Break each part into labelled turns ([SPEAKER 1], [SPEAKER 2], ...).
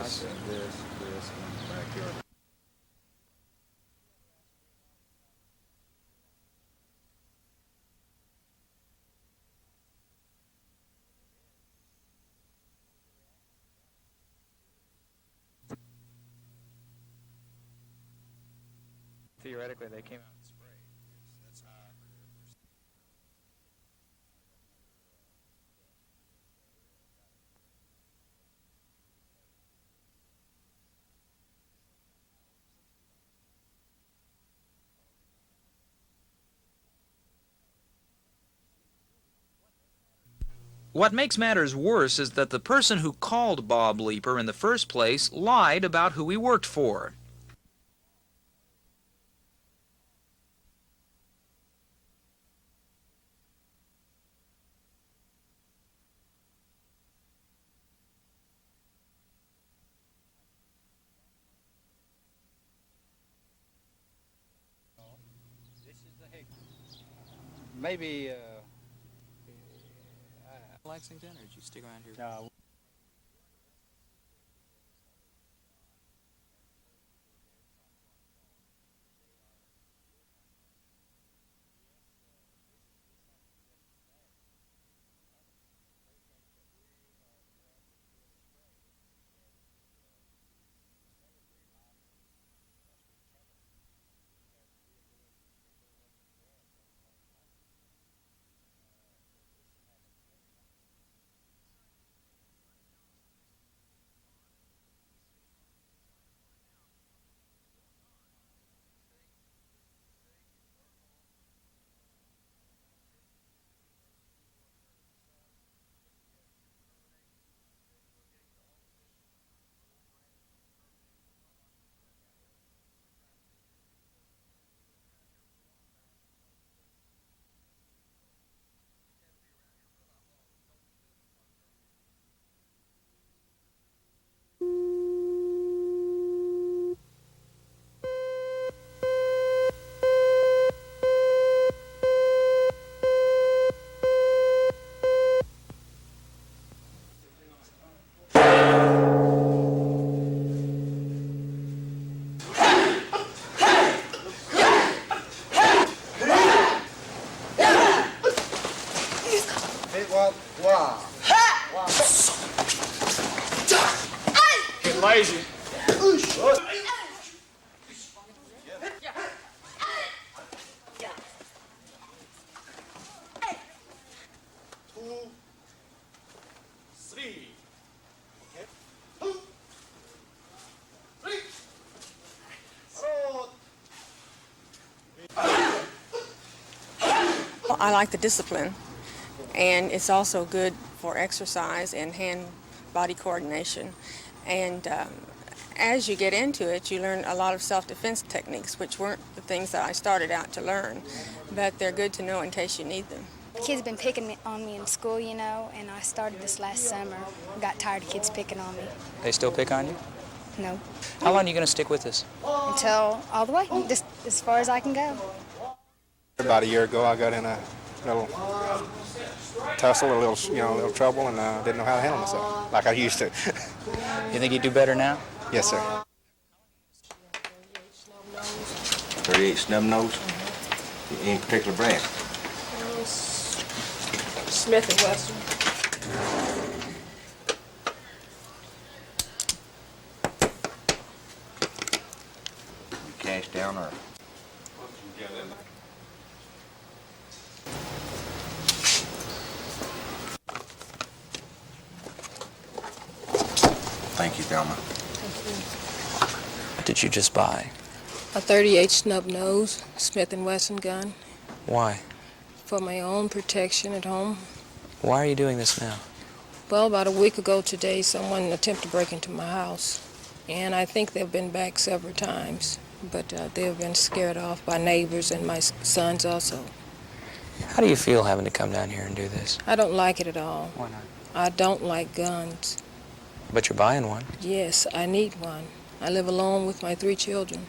[SPEAKER 1] this, and back here.
[SPEAKER 2] Theoretically, they came out and sprayed. That's how I heard it.
[SPEAKER 3] What makes matters worse is that the person who called Bob Leeper in the first place lied about who he worked for.
[SPEAKER 1] Maybe,
[SPEAKER 2] Lexington, or did you stick around here?
[SPEAKER 1] no.
[SPEAKER 2] Get lazy.
[SPEAKER 4] I like the discipline, and it's also good for exercise and hand-body coordination. And as you get into it, you learn a lot of self-defense techniques, which weren't the things that I started out to learn, but they're good to know in case you need them.
[SPEAKER 5] Kids been picking on me in school, you know, and I started this last summer. Got tired of kids picking on me.
[SPEAKER 2] They still pick on you?
[SPEAKER 5] No.
[SPEAKER 2] How long are you going to stick with this?
[SPEAKER 5] Until all the way, just as far as I can go.
[SPEAKER 6] About a year ago, I got in a little tussle, a little trouble, and didn't know how to handle myself like I used to.
[SPEAKER 2] You think you do better now?
[SPEAKER 6] Yes, sir.
[SPEAKER 7] 38 snub nose. Any particular brand?
[SPEAKER 8] Smith and Wesson.
[SPEAKER 7] You cash down or? Thank you, Thelma.
[SPEAKER 2] What did you just buy?
[SPEAKER 8] A 38 snub nose Smith and Wesson gun
[SPEAKER 2] Why?
[SPEAKER 8] for my own protection at home.
[SPEAKER 2] Why are you doing this now?
[SPEAKER 8] Well, about a week ago today, someone attempted to break into my house, and I think they've been back several times, but they've been scared off by neighbors and my sons also.
[SPEAKER 2] How do you feel having to come down here and do this?
[SPEAKER 8] I don't like it at all.
[SPEAKER 2] Why not?
[SPEAKER 8] I don't like guns.
[SPEAKER 2] But you're buying one.
[SPEAKER 8] Yes, I need one. I live alone with my 3 children.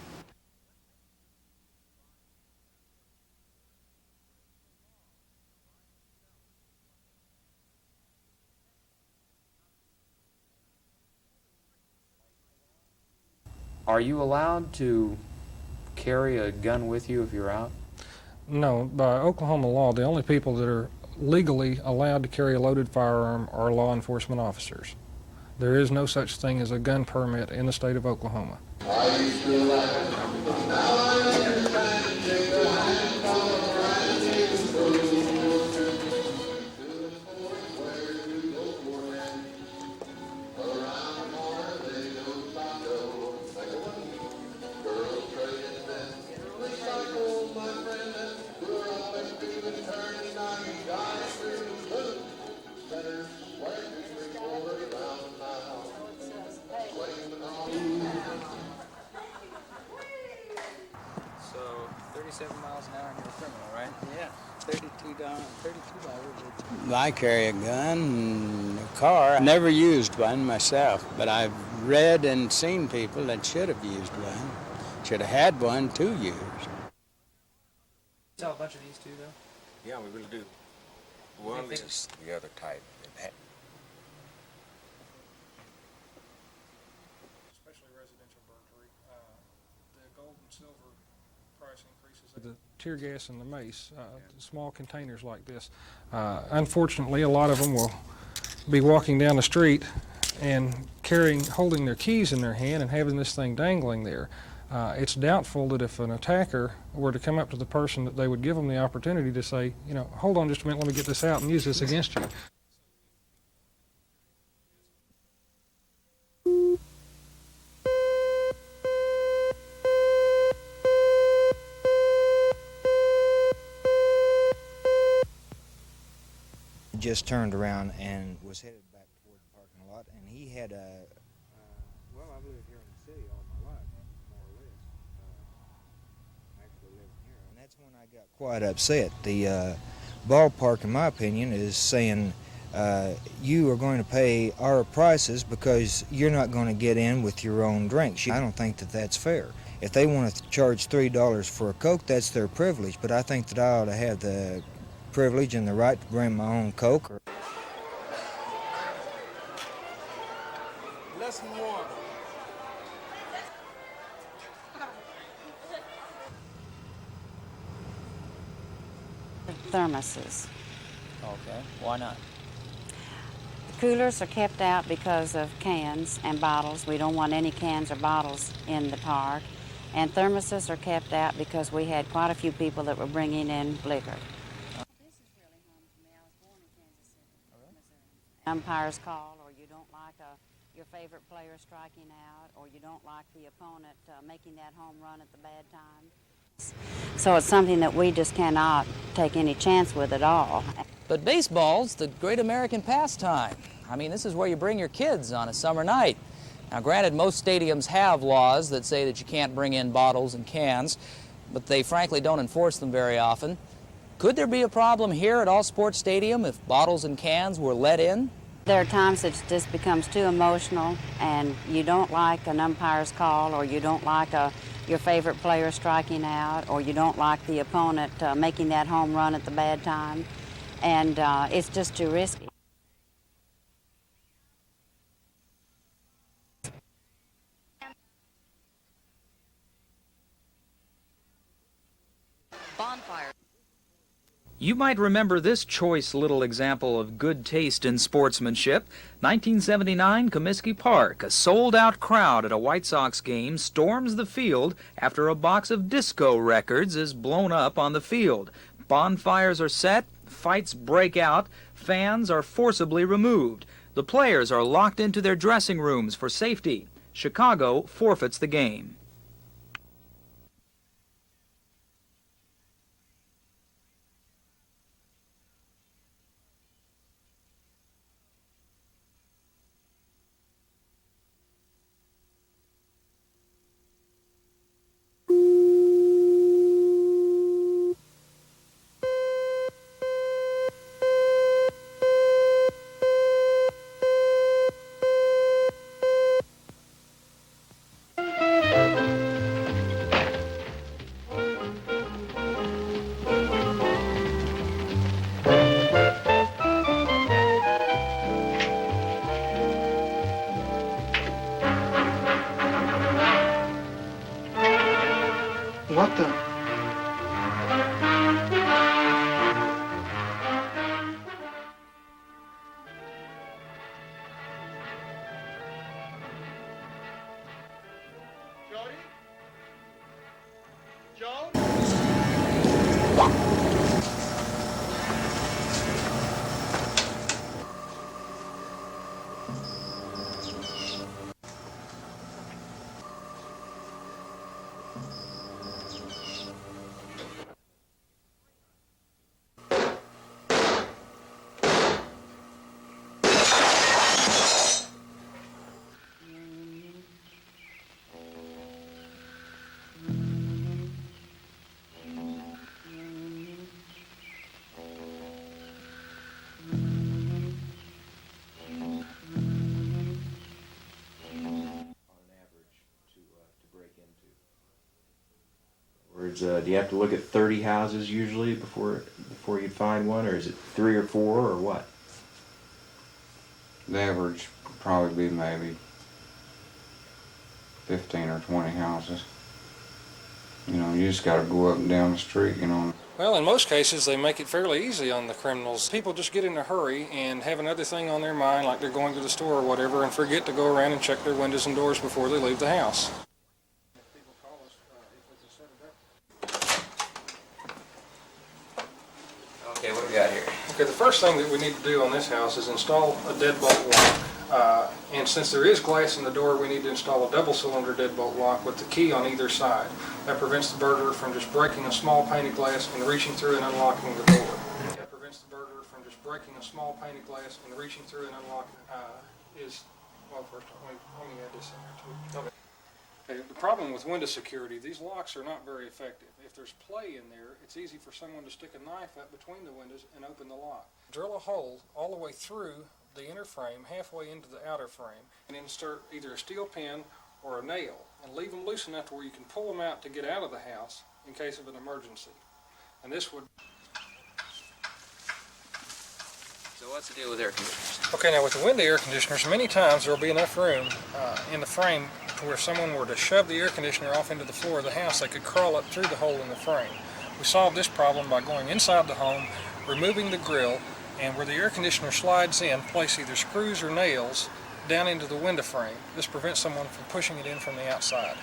[SPEAKER 9] Are you allowed to carry a gun with you if you're out?
[SPEAKER 10] No, by Oklahoma law, the only people that are legally allowed to carry a loaded firearm are law enforcement officers. There is no such thing as a gun permit in the state of Oklahoma.
[SPEAKER 2] So 37 miles an hour and you're a criminal, right?
[SPEAKER 1] Yeah, $32.
[SPEAKER 11] I carry a gun and a car. I never used one myself, but I've read and seen people that should have used one, should have had one to use.
[SPEAKER 2] Sell a bunch of these too, though?
[SPEAKER 7] Yeah, we really do. One is the other type.
[SPEAKER 10] Especially residential burglary, the gold and silver price increases. The tear gas and the mace, small containers like this. Unfortunately, a lot of them will be walking down the street and holding their keys in their hand and having this thing dangling there. It's doubtful that if an attacker were to come up to the person that they would give them the opportunity to say, you know, hold on just a minute, let me get this out and use this against you.
[SPEAKER 12] Just turned around and was headed back toward the parking lot, and he had a well, I've lived here in the city all my life, more or less. Actually living here, and that's when I got quite upset. The ballpark, in my opinion, is saying you are going to pay our prices because you're not going to get in with your own drinks. I don't think that that's fair. If they want to charge $3 for a Coke, that's their privilege, but I think that I ought to have the privilege and the right to bring my own Coke.
[SPEAKER 11] Lesson 1.
[SPEAKER 13] Thermoses.
[SPEAKER 2] Okay, why not?
[SPEAKER 13] Coolers are kept out because of cans and bottles. We don't want any cans or bottles in the park. And thermoses are kept out because we had quite a few people that were bringing in liquor. Umpires call, or you don't like your favorite player striking out, or you don't like the opponent making that home run at the bad time. So it's something that we just cannot take any chance with at all.
[SPEAKER 3] But baseball's the great American pastime. I mean, this is where you bring your kids on a summer night. Now, granted, most stadiums have laws that say that you can't bring in bottles and cans, but they frankly don't enforce them very often. Could there be a problem here at All Sports Stadium if bottles and cans were let in?
[SPEAKER 13] There are times it just becomes too emotional and you don't like an umpire's call, or you don't like your favorite player striking out, or you don't like the opponent making that home run at the bad time, and it's just too risky.
[SPEAKER 3] Bonfire. You might remember this choice little example of good taste in sportsmanship. 1979, Comiskey Park. A sold-out crowd at a White Sox game storms the field after a box of disco records is blown up on the field. Bonfires are set, fights break out, fans are forcibly removed. The players are locked into their dressing rooms for safety. Chicago forfeits the game.
[SPEAKER 14] What the?
[SPEAKER 15] Do you have to look at 30 houses usually before you'd find one, or is it 3 or 4, or what?
[SPEAKER 9] The average would probably be maybe 15 or 20 houses. You know, you just got to go up and down the street, you know.
[SPEAKER 10] Well, in most cases, they make it fairly easy on the criminals. People just get in a hurry and have another thing on their mind, like they're going to the store or whatever, and forget to go around and check their windows and doors before they leave the house.
[SPEAKER 2] Okay, what do we got here?
[SPEAKER 10] Okay, the first thing that we need to do on this house is install a deadbolt lock. And since there is glass in the door, we need to install a double-cylinder deadbolt lock with the key on either side. That prevents the burglar from just breaking a small pane of glass and reaching through and unlocking the door. That prevents the burglar from just breaking a small pane of glass and reaching through and unlocking. Well, first, let me add this in there too. Okay, the problem with window security, these locks are not very effective. If there's play in there, it's easy for someone to stick a knife up between the windows and open the lock. Drill a hole all the way through the inner frame, halfway into the outer frame, and insert either a steel pin or a nail, and leave them loose enough to where you can pull them out to get out of the house in case of an emergency. And this would...
[SPEAKER 2] So what's the deal with air conditioners?
[SPEAKER 10] Okay, now with the window air conditioners, many times there will be enough room in the frame to where if someone were to shove the air conditioner off into the floor of the house, they could crawl up through the hole in the frame. We solved this problem by going inside the home, removing the grill, and where the air conditioner slides in, place either screws or nails down into the window frame. This prevents someone from pushing it in from the outside.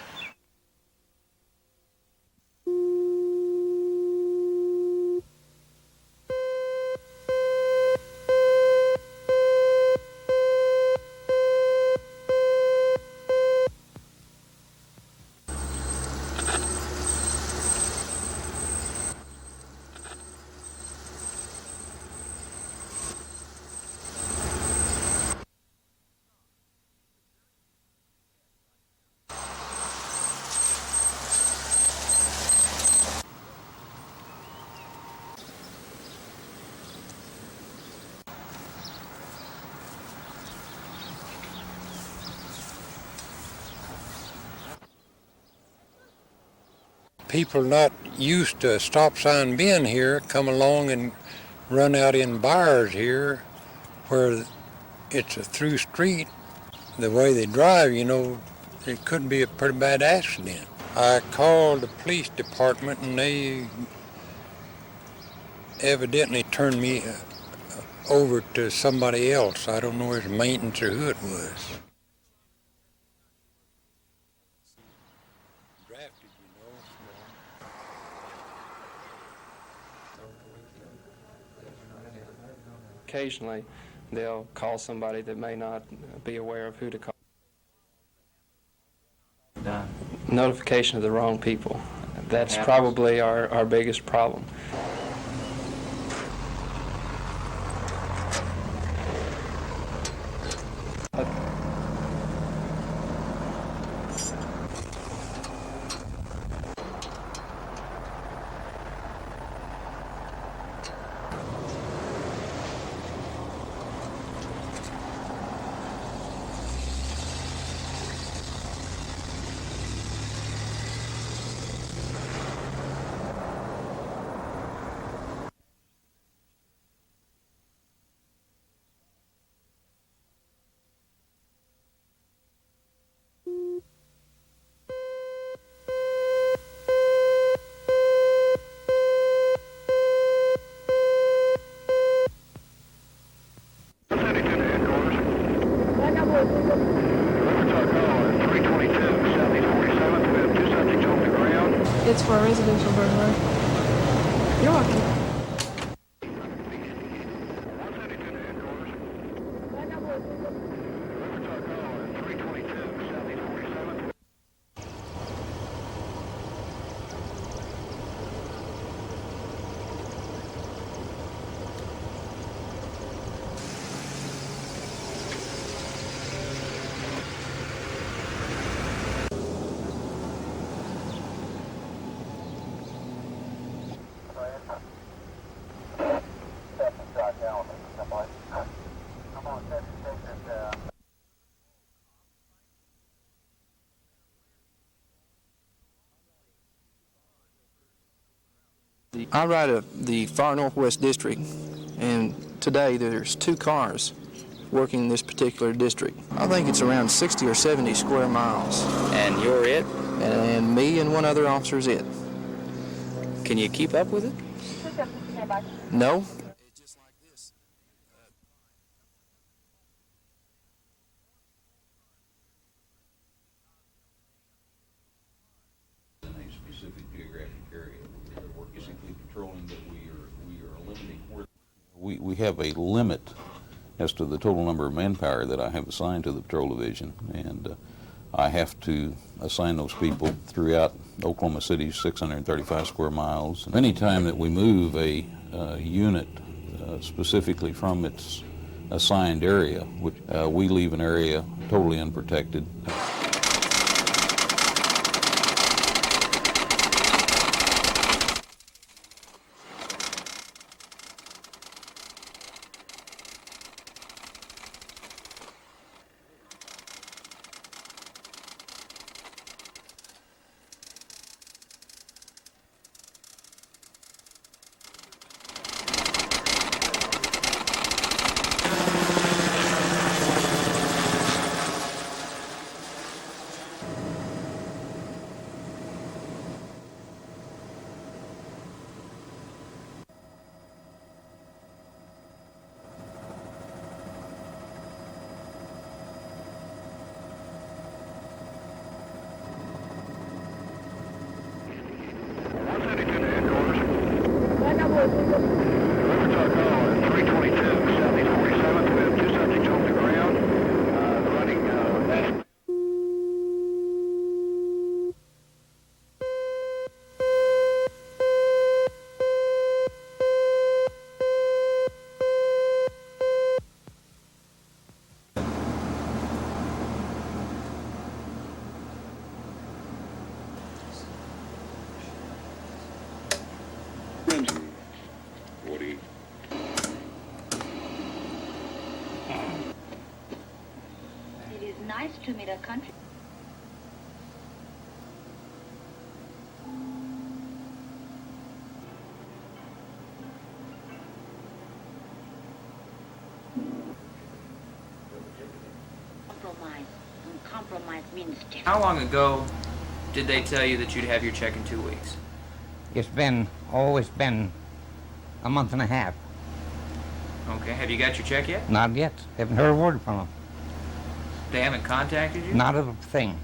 [SPEAKER 16] People not used to a stop sign being here come along and run out in bars here where it's a through street. The way they drive, you know, it could be a pretty bad accident. I called the police department and they evidently turned me over to somebody else. I don't know if it was maintenance or who it was.
[SPEAKER 17] Occasionally, they'll call somebody that may not be aware of who to call. Notification of the wrong people. That's probably our biggest problem.
[SPEAKER 14] It's for a residential burglary. You're welcome.
[SPEAKER 17] I ride the Far Northwest District, and today there's 2 cars working in this particular district. I think it's around 60 or 70 square miles.
[SPEAKER 2] And you're it?
[SPEAKER 17] And me and one other officer is it.
[SPEAKER 2] Can you keep up with it?
[SPEAKER 17] No.
[SPEAKER 18] We have a limit as to the total number of manpower that I have assigned to the patrol division, and I have to assign those people throughout Oklahoma City's 635 square miles. Any time that we move a unit specifically from its assigned area, which we leave an area totally unprotected.
[SPEAKER 19] It is nice to meet a country. Compromise. And compromise means death.
[SPEAKER 3] How long ago did they tell you that you'd have your check in 2 weeks?
[SPEAKER 20] It's been a month and a half.
[SPEAKER 3] Okay, have you got your check yet?
[SPEAKER 20] Not yet. Haven't heard a word from them.
[SPEAKER 3] They haven't contacted you?
[SPEAKER 20] Not a thing.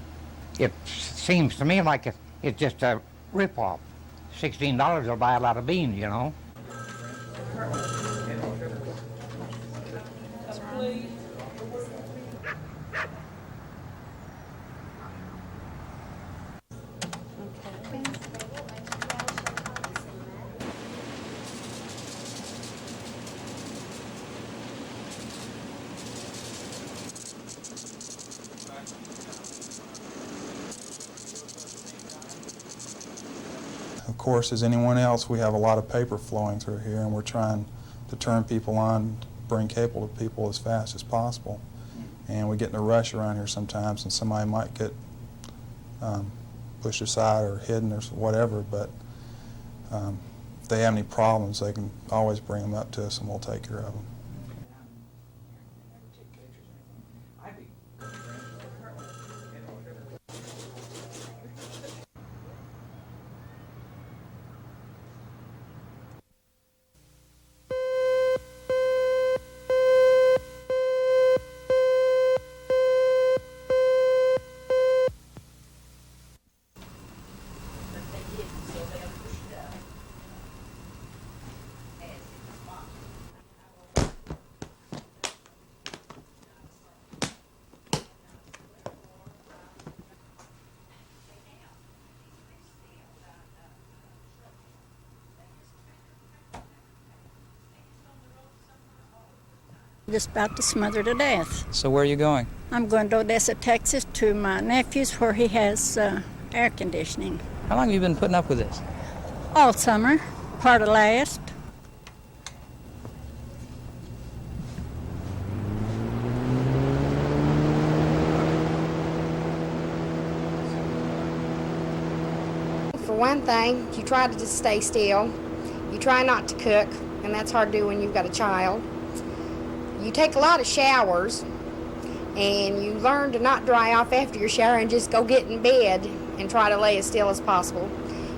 [SPEAKER 20] It seems to me like it's just a rip-off. $16 will buy a lot of beans, you know.
[SPEAKER 21] Of course, as anyone else, we have a lot of paper flowing through here, and we're trying to turn people on, bring cable to people as fast as possible. And we get in a rush around here sometimes, and somebody might get pushed aside or hidden or whatever, but if they have any problems, they can always bring them up to us and we'll take care of them.
[SPEAKER 4] Just about to smother to death.
[SPEAKER 3] So where are you going?
[SPEAKER 4] I'm going to Odessa, Texas to my nephew's where he has air conditioning.
[SPEAKER 3] How long have you been putting up with this?
[SPEAKER 4] All summer, part of last.
[SPEAKER 22] For one thing, you try to just stay still. You try not to cook, and that's hard to do when you've got a child. You take a lot of showers, and you learn to not dry off after your shower and just go get in bed and try to lay as still as possible.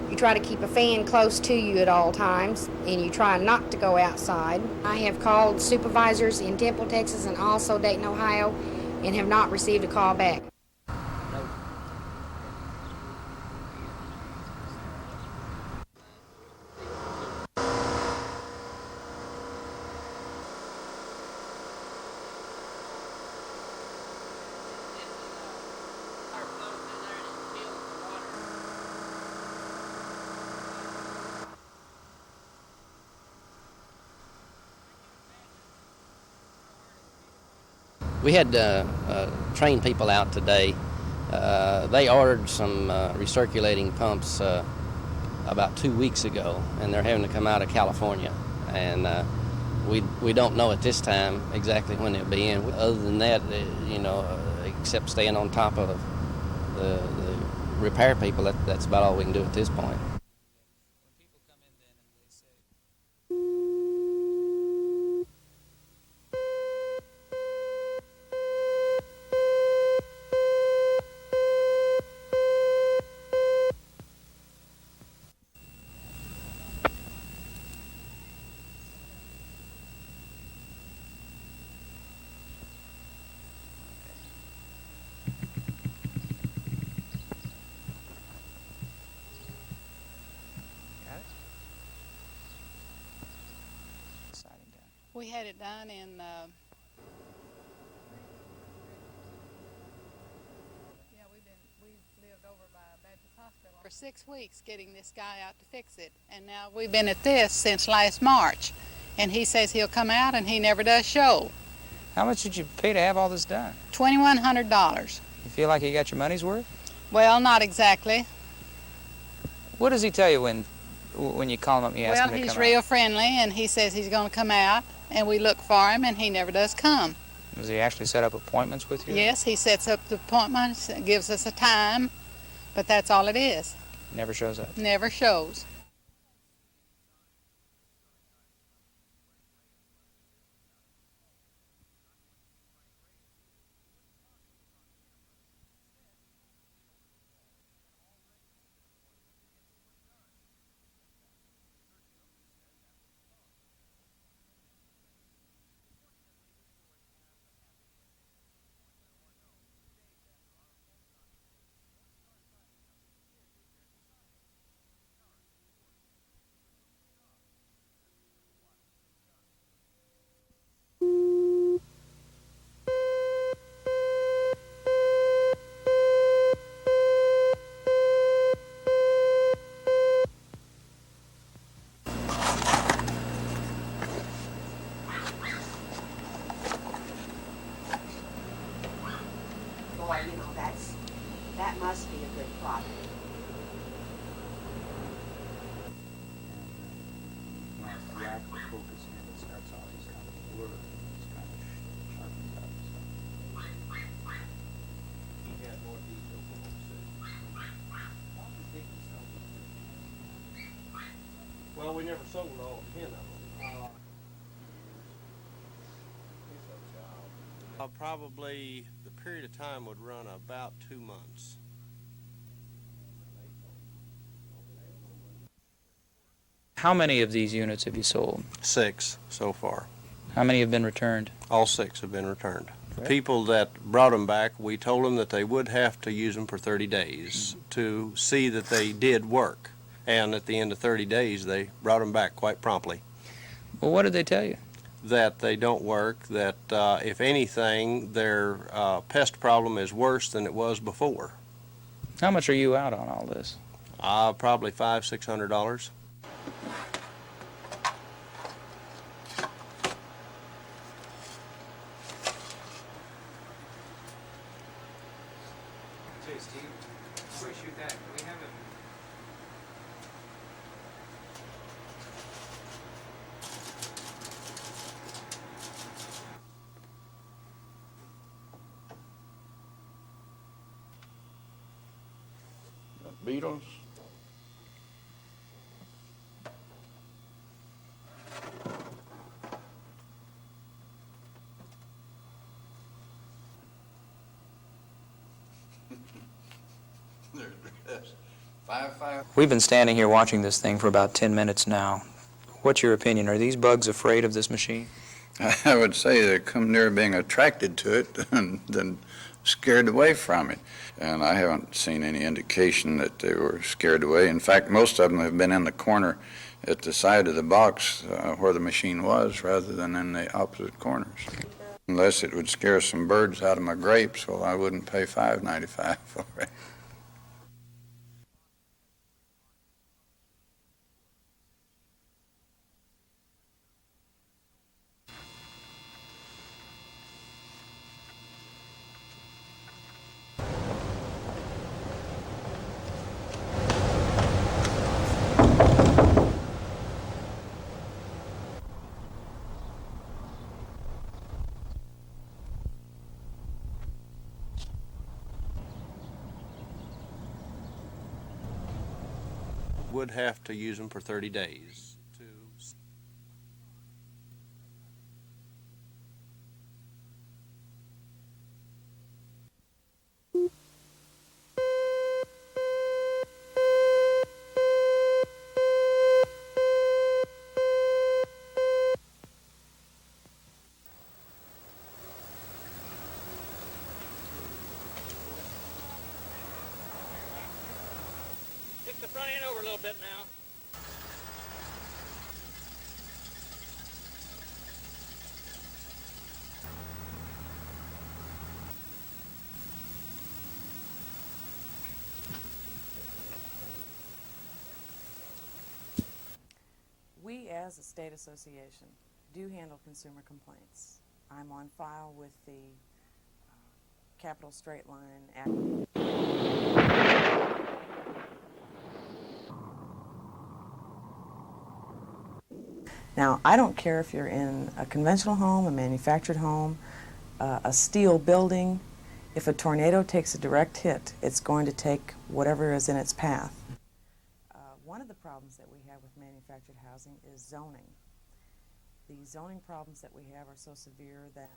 [SPEAKER 22] You try to keep a fan close to you at all times, and you try not to go outside. I have called supervisors in Temple, Texas, and also Dayton, Ohio, and have not received a call back.
[SPEAKER 23] We had trained people out today. They ordered some recirculating pumps about 2 weeks ago, and they're having to come out of California. And we don't know at this time exactly when they'll be in. Other than that, except staying on top of the repair people, that's about all we can do at this point.
[SPEAKER 24] We had it done in we've lived over by Baptist Hospital for 6 weeks getting this guy out to fix it, and now we've been at this since last March, and he says he'll come out and he never does show.
[SPEAKER 3] How much did you pay to have all this done?
[SPEAKER 24] $2,100.
[SPEAKER 3] You feel like you got your money's worth?
[SPEAKER 24] Well, not exactly.
[SPEAKER 3] What does he tell you when you call him up and you ask him to come out?
[SPEAKER 24] Well, he's real friendly, and he says he's going to come out, and we look for him, and he never does come.
[SPEAKER 3] Does he actually set up appointments with you?
[SPEAKER 24] Yes, he sets up the appointments, gives us a time, but that's all it is.
[SPEAKER 3] Never shows up?
[SPEAKER 24] Never shows.
[SPEAKER 25] That must be a good product.
[SPEAKER 26] Well, we never sold all 10 of them. Probably the period of time would run about 2 months.
[SPEAKER 3] How many of these units have you sold?
[SPEAKER 26] 6 so far.
[SPEAKER 3] How many have been returned?
[SPEAKER 26] All 6 have been returned. The people that brought them back, we told them that they would have to use them for 30 days to see that they did work. And at the end of 30 days, they brought them back quite promptly.
[SPEAKER 3] Well, what did they tell you?
[SPEAKER 26] That they don't work, that if anything, their pest problem is worse than it was before.
[SPEAKER 3] How much are you out on all this?
[SPEAKER 26] Probably $500–600.
[SPEAKER 9] beetles?
[SPEAKER 3] We've been standing here watching this thing for about 10 minutes now. What's your opinion? Are these bugs afraid of this machine?
[SPEAKER 9] I would say they come near being attracted to it than scared away from it. And I haven't seen any indication that they were scared away. In fact, most of them have been in the corner at the side of the box where the machine was rather than in the opposite corners. Unless it would scare some birds out of my grapes, well, I wouldn't pay $5.95 for it.
[SPEAKER 26] Would have to use them for 30 days to.
[SPEAKER 1] Stick the front end over a little bit now.
[SPEAKER 5] We, as a state association, do handle consumer complaints. I'm on file with the Capital Straight Line Act. Now, I don't care if you're in a conventional home, a manufactured home, a steel building. If a tornado takes a direct hit, it's going to take whatever is in its path. One of the problems that we have with manufactured housing is zoning. The zoning problems that we have are so severe that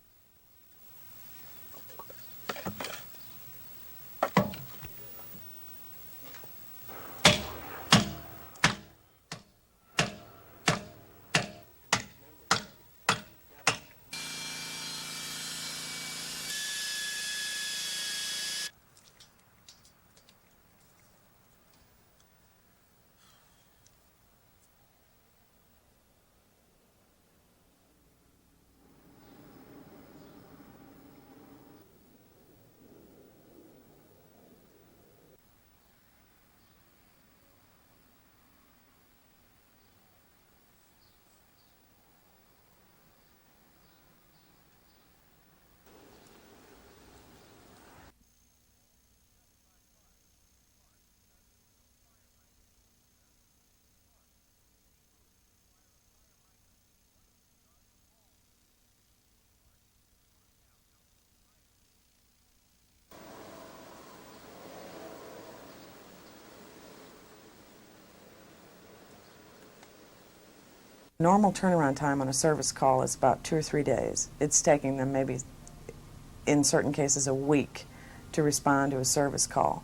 [SPEAKER 5] normal turnaround time on a service call is about 2 or 3 days. It's taking them maybe, in certain cases, a week to respond to a service call.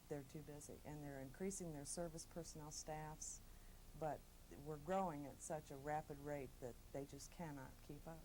[SPEAKER 5] They're too busy, and they're increasing their service personnel staffs, but we're growing at such a rapid rate that they just cannot keep up.